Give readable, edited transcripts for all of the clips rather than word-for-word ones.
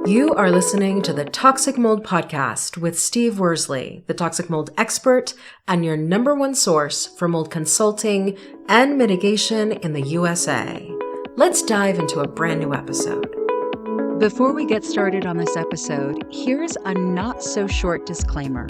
You are listening to the Toxic Mold Podcast with Steve Worsley, the toxic mold expert and your number one source for mold consulting and mitigation in the USA. Let's dive into a brand new episode. Before we get started on this episode, here's a not-so-short disclaimer.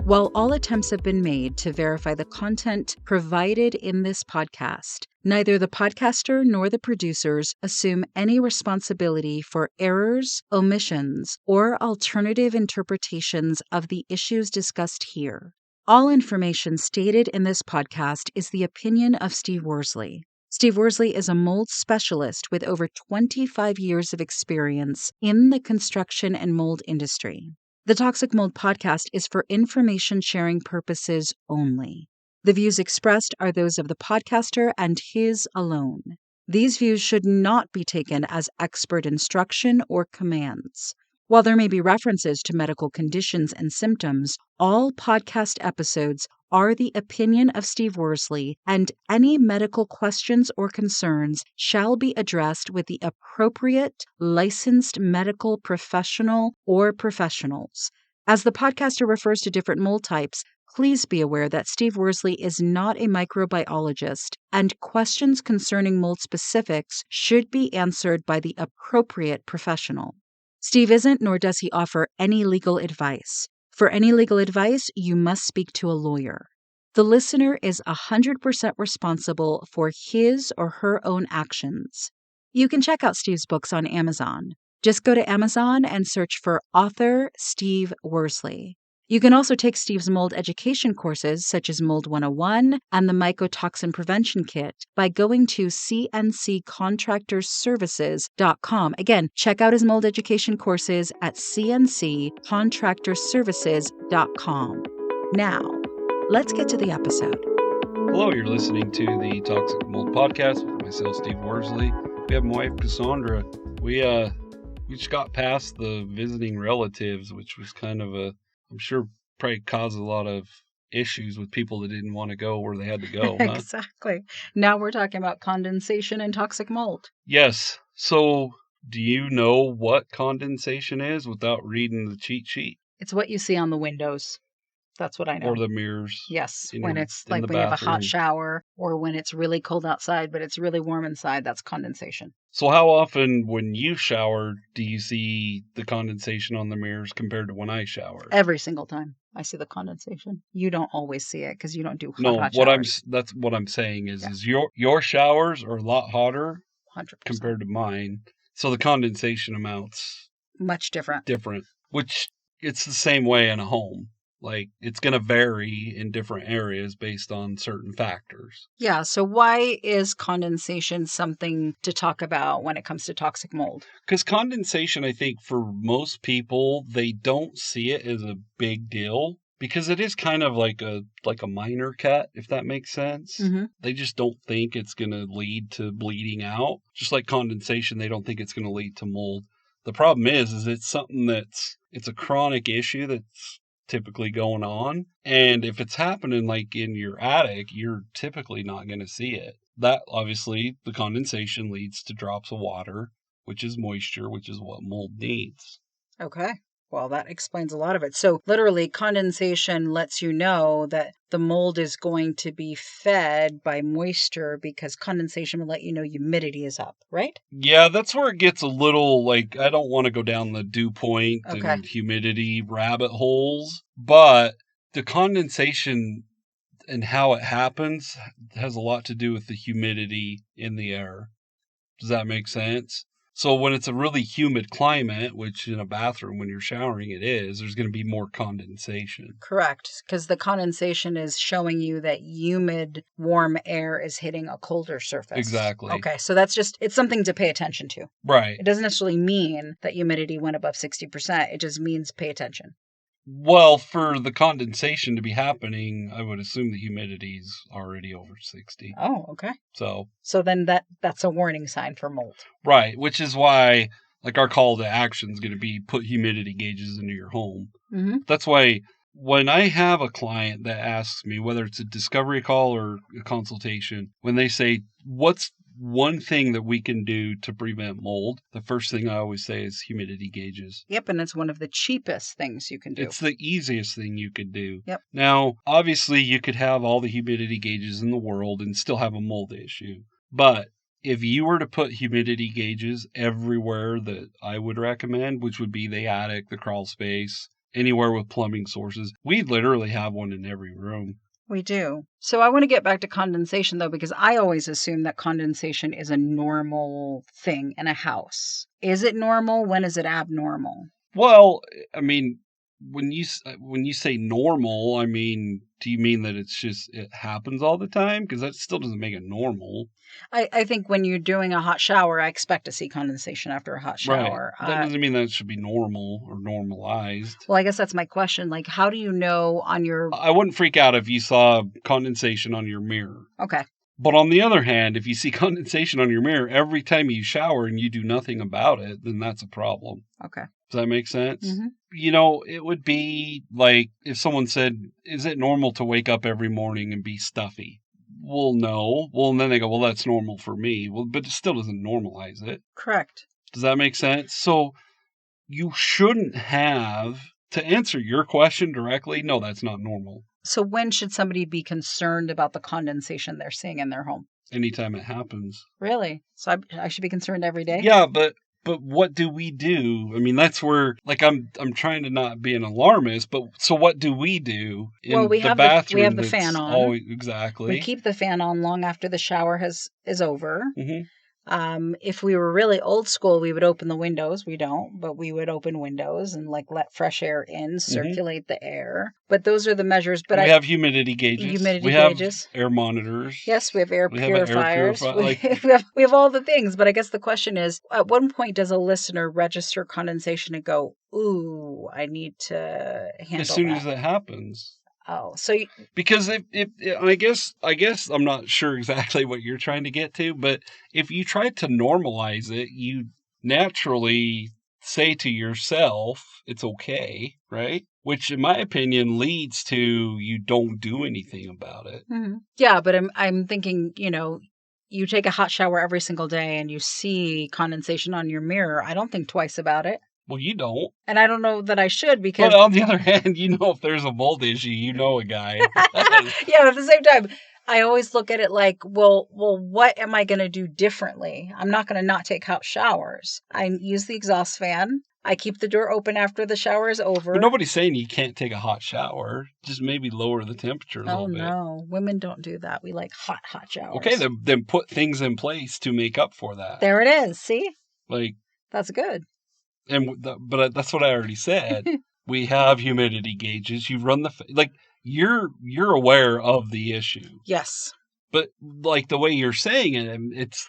While all attempts have been made to verify the content provided in this podcast, neither the podcaster nor the producers assume any responsibility for errors, omissions, or alternative interpretations of the issues discussed here. All information stated in this podcast is the opinion of Steve Worsley. Steve Worsley is a mold specialist with over 25 years of experience in the construction and mold industry. The Toxic Mold Podcast is for information sharing purposes only. The views expressed are those of the podcaster and his alone. These views should not be taken as expert instruction or commands. While there may be references to medical conditions and symptoms, all podcast episodes are the opinion of Steve Worsley, and any medical questions or concerns shall be addressed with the appropriate licensed medical professional or professionals. As the podcaster refers to different mold types, please be aware that Steve Worsley is not a microbiologist, and questions concerning mold specifics should be answered by the appropriate professional. Steve isn't, nor does he offer any legal advice. For any legal advice, you must speak to a lawyer. The listener is 100% responsible for his or her own actions. You can check out Steve's books on Amazon. Just go to Amazon and search for author Steve Worsley. You can also take Steve's mold education courses, such as Mold 101 and the Mycotoxin Prevention Kit, by going to cnccontractorservices.com. Again, check out his mold education courses at cnccontractorservices.com. Now, let's get to the episode. Hello, you're listening to the Toxic Mold Podcast with myself, Steve Worsley. We have my wife, Cassandra. We just got past the visiting relatives, which was kind of I'm sure probably caused a lot of issues with people that didn't want to go where they had to go. Huh? Exactly. Now we're talking about condensation and toxic mold. Yes. So do you know what condensation is without reading the cheat sheet? It's what you see on the windows. That's what I know. Or the mirrors. Yes, when it's like when you have a hot shower or when it's really cold outside, but it's really warm inside, that's condensation. So how often when you shower do you see the condensation on the mirrors compared to when I shower? Every single time I see the condensation. You don't always see it because you don't do hot showers. That's what I'm saying is your showers are a lot hotter 100%. Compared to mine. So the condensation amounts much different. Which it's the same way in a home. Like, it's going to vary in different areas based on certain factors. Yeah, so why is condensation something to talk about when it comes to toxic mold? Because condensation, I think, for most people, they don't see it as a big deal. Because it is kind of like a minor cut, if that makes sense. Mm-hmm. They just don't think it's going to lead to bleeding out. Just like condensation, they don't think it's going to lead to mold. The problem is it's something it's a chronic issue that's typically going on, and if it's happening like in your attic, you're typically not going to see it. That obviously the condensation leads to drops of water, which is moisture, which is what mold needs. Okay, well, that explains a lot of it. So literally condensation lets you know that the mold is going to be fed by moisture because condensation will let you know humidity is up, right? Yeah, that's where it gets a little, like, I don't want to go down the dew point and humidity rabbit holes, but the condensation and how it happens has a lot to do with the humidity in the air. Does that make sense? So when it's a really humid climate, which in a bathroom when you're showering it is, there's going to be more condensation. Correct, because the condensation is showing you that humid, warm air is hitting a colder surface. Exactly. Okay, so it's something to pay attention to. Right. It doesn't necessarily mean that humidity went above 60%. It just means pay attention. Well, for the condensation to be happening, I would assume the humidity's already over 60. Oh, okay. So then that's a warning sign for mold. Right, which is why like our call to action is going to be put humidity gauges into your home. Mm-hmm. That's why when I have a client that asks me, whether it's a discovery call or a consultation, when they say, what's one thing that we can do to prevent mold, the first thing I always say is humidity gauges. Yep, and it's one of the cheapest things you can do. It's the easiest thing you could do. Yep. Now, obviously, you could have all the humidity gauges in the world and still have a mold issue. But if you were to put humidity gauges everywhere that I would recommend, which would be the attic, the crawl space, anywhere with plumbing sources, we literally have one in every room. We do. So I want to get back to condensation, though, because I always assume that condensation is a normal thing in a house. Is it normal? When is it abnormal? Well, I mean, when you say normal, I mean, do you mean that it happens all the time? Because that still doesn't make it normal. I think when you're doing a hot shower, I expect to see condensation after a hot shower. Right. That doesn't mean that it should be normal or normalized. Well, I guess that's my question. Like, how do you know on your... I wouldn't freak out if you saw condensation on your mirror. Okay. But on the other hand, if you see condensation on your mirror every time you shower and you do nothing about it, then that's a problem. Okay. Does that make sense? Mm-hmm. You know, it would be like if someone said, is it normal to wake up every morning and be stuffy? Well, no. Well, and then they go, well, that's normal for me. Well, but it still doesn't normalize it. Correct. Does that make sense? So you shouldn't have, to answer your question directly, no, that's not normal. So when should somebody be concerned about the condensation they're seeing in their home? Anytime it happens. Really? So I should be concerned every day? Yeah, but what do we do? I mean, that's where, like, I'm trying to not be an alarmist, but so what do we do in well, we the have bathroom? We have the fan on. Always, exactly. We keep the fan on long after the shower is over. Mm-hmm. If we were really old school, we would open the windows. We don't, but we would open windows and like let fresh air in, circulate the air. But those are the measures. But we have humidity gauges. We have air monitors. Yes, we have air purifiers. We have all the things. But I guess the question is, at one point, does a listener register condensation and go, "Ooh, I need to handle as soon that." as it happens? Oh, so because if I guess I'm not sure exactly what you're trying to get to, but if you try to normalize it, you naturally say to yourself it's okay, right? Which, in my opinion, leads to you don't do anything about it. Mm-hmm. Yeah, but I'm thinking, you take a hot shower every single day and you see condensation on your mirror. I don't think twice about it. Well, you don't. And I don't know that I should because... But on the other hand, if there's a mold issue, you know a guy. Yeah, but at the same time, I always look at it like, well, what am I going to do differently? I'm not going to not take hot showers. I use the exhaust fan. I keep the door open after the shower is over. But nobody's saying you can't take a hot shower. Just maybe lower the temperature a little bit. Oh, no. Women don't do that. We like hot showers. Okay, then put things in place to make up for that. There it is. See? Like... That's good. But that's what I already said. We have humidity gauges. You run you're aware of the issue. Yes. But like the way you're saying it, it's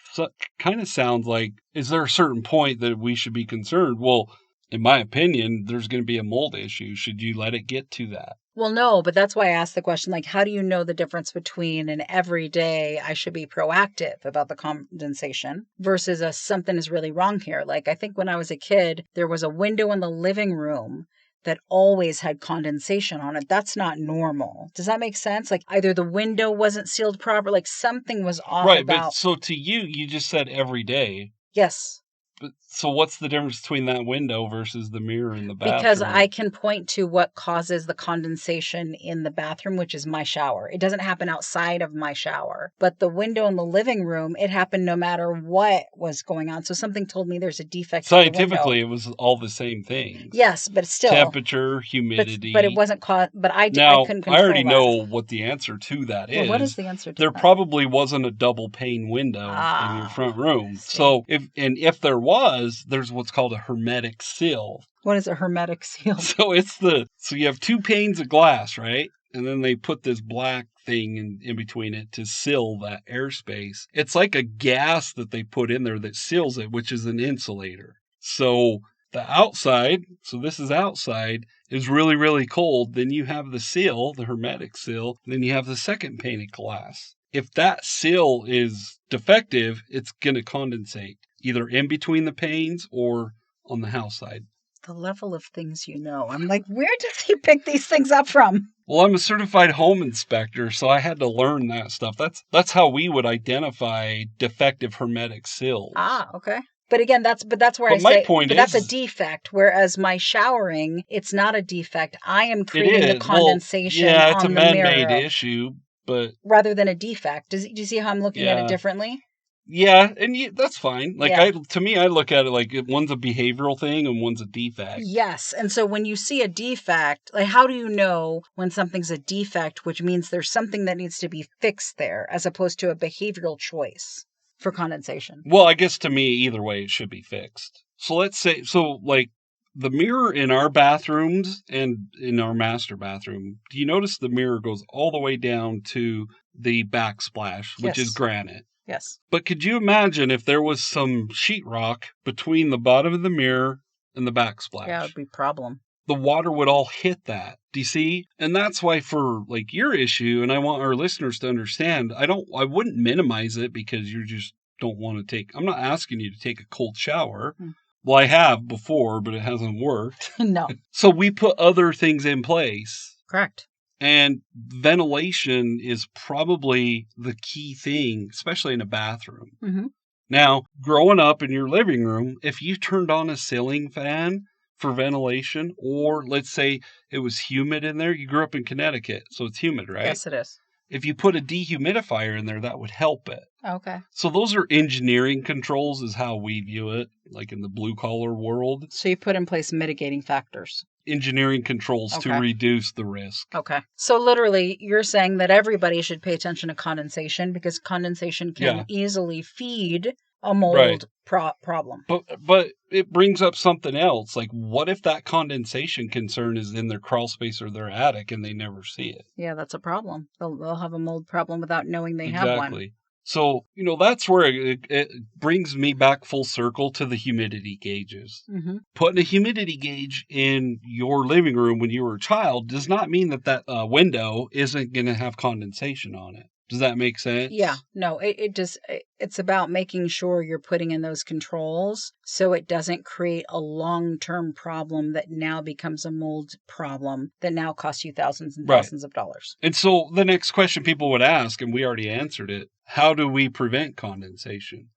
kind of sounds like, is there a certain point that we should be concerned? Well, in my opinion, there's going to be a mold issue. Should you let it get to that? Well, no, but that's why I asked the question, like, how do you know the difference between an everyday I should be proactive about the condensation versus something is really wrong here? Like, I think when I was a kid, there was a window in the living room that always had condensation on it. That's not normal. Does that make sense? Like, either the window wasn't sealed properly, like something was off right, about... But so to you just said every day. Yes. But so what's the difference between that window versus the mirror in the bathroom? Because I can point to what causes the condensation in the bathroom, which is my shower. It doesn't happen outside of my shower. But the window in the living room, it happened no matter what was going on. So something told me there's a defect in the window. Scientifically, it was all the same things. Yes, but still. Temperature, humidity. But it wasn't caused. But I couldn't control I already that. know what the answer to that is. What is the answer to there that? Probably wasn't a double pane window in your front room. So if there was, there's what's called a hermetic seal. What is a hermetic seal? So you have two panes of glass, right? And then they put this black thing in between it to seal that airspace. It's like a gas that they put in there that seals it, which is an insulator. So the outside, so this is outside, is really, really cold. Then you have the seal, the hermetic seal. Then you have the second pane of glass. If that seal is defective, it's going to condensate either in between the panes or on the house side. The level of things you know. I'm like, where does he pick these things up from? Well, I'm a certified home inspector, so I had to learn that stuff. That's how we would identify defective hermetic seals. Ah, okay. But again, that's where But I my say, point but that's a is, defect. Whereas my showering, it's not a defect. I am it creating the is. Well, condensation yeah, it's a on the man-made mirror issue, but rather than a defect. Do you see how I'm looking at it yeah. differently? Yeah, and that's fine. Like Yeah. to me, I look at it like one's a behavioral thing and one's a defect. Yes. And so when you see a defect, like how do you know when something's a defect, which means there's something that needs to be fixed there as opposed to a behavioral choice for condensation? Well, I guess to me, either way, it should be fixed. So let's say, like the mirror in our bathrooms and in our master bathroom, do you notice the mirror goes all the way down to the backsplash, which is Yes. granite? Yes. But could you imagine if there was some sheetrock between the bottom of the mirror and the backsplash? Yeah, it would be a problem. The water would all hit that. Do you see? And that's why for like your issue, and I want our listeners to understand, I wouldn't minimize it because you just don't want to I'm not asking you to take a cold shower. Well, I have before, but it hasn't worked. No. So we put other things in place. Correct. And ventilation is probably the key thing, especially in a bathroom. Mm-hmm. Now, growing up in your living room, if you turned on a ceiling fan for ventilation, or let's say it was humid in there, you grew up in Connecticut, so it's humid, right? Yes, it is. If you put a dehumidifier in there, that would help it. Okay. So those are engineering controls is how we view it, like in the blue collar world. So you put in place mitigating factors. Engineering controls to reduce the risk. Okay. So literally, you're saying that everybody should pay attention to condensation because condensation can easily feed a mold problem. But it brings up something else. Like, what if that condensation concern is in their crawl space or their attic and they never see it? Yeah, that's a problem. They'll have a mold problem without knowing they have one. Exactly. So, that's where it brings me back full circle to the humidity gauges. Mm-hmm. Putting a humidity gauge in your living room when you were a child does not mean that window isn't going to have condensation on it. Does that make sense? Yeah, no, it's about making sure you're putting in those controls so it doesn't create a long-term problem that now becomes a mold problem that now costs you thousands and thousands of dollars. And so the next question people would ask, and we already answered it, how do we prevent condensation?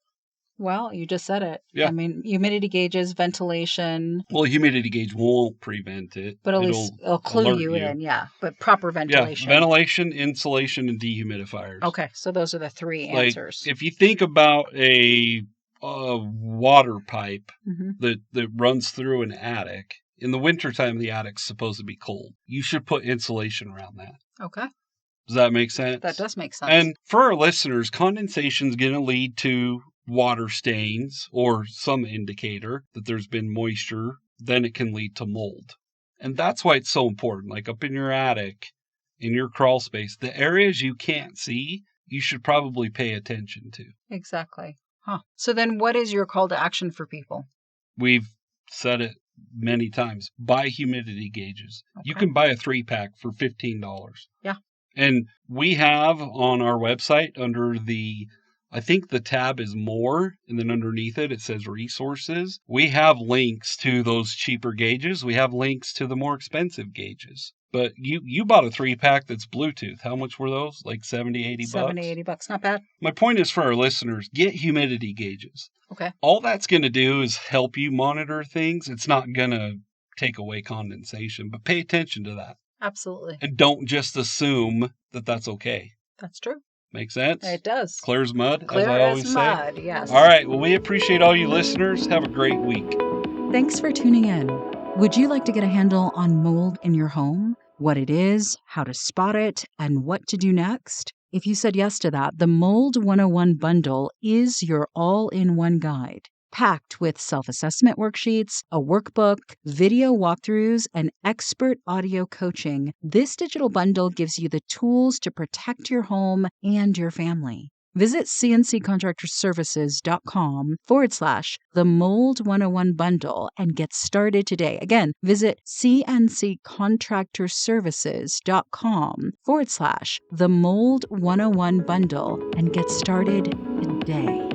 Well, you just said it. Yeah. I mean, humidity gauges, ventilation. Well, a humidity gauge won't prevent it. But at least it'll clue you in, yeah. But proper ventilation. Yeah, ventilation, insulation, and dehumidifiers. Okay, so those are the three answers. If you think about a water pipe that runs through an attic, in the wintertime, the attic's supposed to be cold. You should put insulation around that. Okay. Does that make sense? That does make sense. And for our listeners, condensation is going to lead to water stains or some indicator that there's been moisture. Then it can lead to mold. And that's why it's so important. Like up in your attic, in your crawl space, the areas you can't see, you should probably pay attention to. Exactly. Huh. So then what is your call to action for people? We've said it many times. Buy humidity gauges. Okay. You can buy a 3-pack for $15. Yeah. And we have on our website under I think the tab is more, and then underneath it says resources. We have links to those cheaper gauges. We have links to the more expensive gauges. But you bought a 3-pack that's Bluetooth. How much were those? Like 70, 80 bucks? 70, 80 bucks. Not bad. My point is for our listeners, get humidity gauges. Okay. All that's going to do is help you monitor things. It's not going to take away condensation, but pay attention to that. Absolutely. And don't just assume that that's okay. That's true. Make sense? It does. Clear as mud, Clear as I always as say. mud, yes. All right. Well, we appreciate all you listeners. Have a great week. Thanks for tuning in. Would you like to get a handle on mold in your home? What it is, how to spot it, and what to do next? If you said yes to that, the Mold 101 bundle is your all-in-one guide. Packed with self-assessment worksheets, a workbook, video walkthroughs, and expert audio coaching, this digital bundle gives you the tools to protect your home and your family. Visit cnccontractorservices.com/the Mold 101 bundle and get started today. Again, visit cnccontractorservices.com/the Mold 101 bundle and get started today.